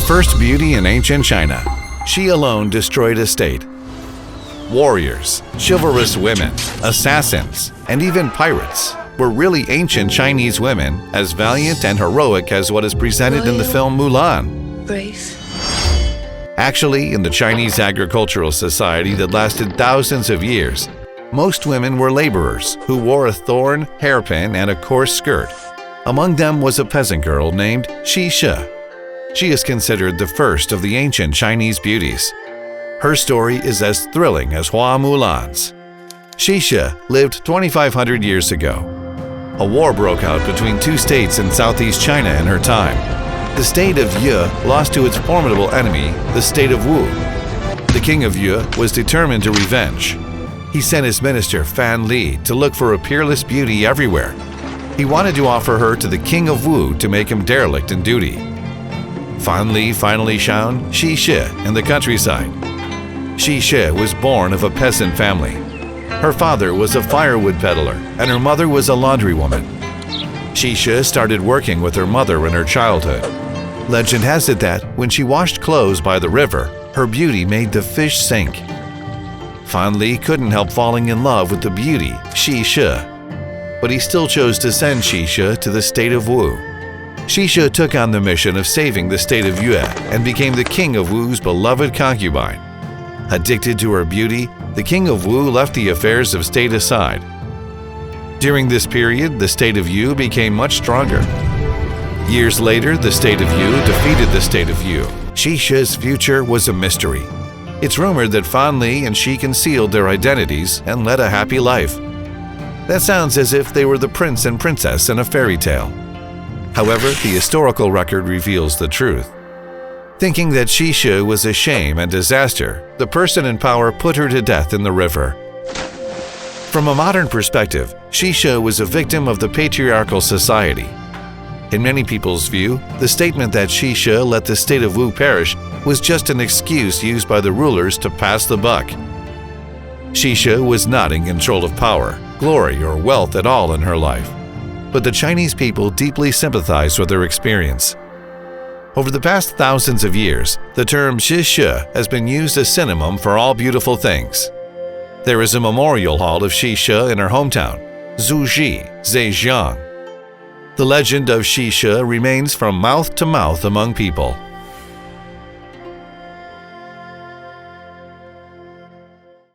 First beauty in ancient China, she alone destroyed a state. Warriors, chivalrous women, assassins, and even pirates were really ancient Chinese women, as valiant and heroic as what is presented in the film Mulan. Brave. Actually, in the Chinese agricultural society that lasted thousands of years, most women were laborers who wore a thorn, hairpin, and a coarse skirt. Among them was a peasant girl named Xi Shi. She is considered the first of the ancient Chinese beauties. Her story is as thrilling as Hua Mulan's. Xi Shi lived 2,500 years ago. A war broke out between two states in southeast China in her time. The state of Yu lost to its formidable enemy, the state of Wu. The king of Yu was determined to revenge. He sent his minister Fan Li to look for a peerless beauty everywhere. He wanted to offer her to the king of Wu to make him derelict in duty. Fan Li finally found Xi Shi in the countryside. Xi Shi was born of a peasant family. Her father was a firewood peddler and her mother was a laundrywoman. Xi Shi started working with her mother in her childhood. Legend has it that when she washed clothes by the river, her beauty made the fish sink. Fan Li couldn't help falling in love with the beauty Xi Shi, but he still chose to send Xi Shi to the state of Wu. Xi Shi took on the mission of saving the state of Yue and became the king of Wu's beloved concubine. Addicted to her beauty, the king of Wu left the affairs of state aside. During this period, the state of Yu became much stronger. Years later, the state of Yu defeated the state of Yu. Xi Shi's future was a mystery. It's rumored that Fan Li and Xi concealed their identities and led a happy life. That sounds as if they were the prince and princess in a fairy tale. However, the historical record reveals the truth. Thinking that Xi Shi was a shame and disaster, the person in power put her to death in the river. From a modern perspective, Xi Shi was a victim of the patriarchal society. In many people's view, the statement that Xi Shi let the state of Wu perish was just an excuse used by the rulers to pass the buck. Xi Shi was not in control of power, glory, or wealth at all in her life. But the Chinese people deeply sympathize with her experience. Over the past thousands of years, the term Xi Shi has been used as synonym for all beautiful things. There is a memorial hall of Xi Shi in her hometown, Zhuji, Zhejiang. The legend of Xi Shi remains from mouth to mouth among people.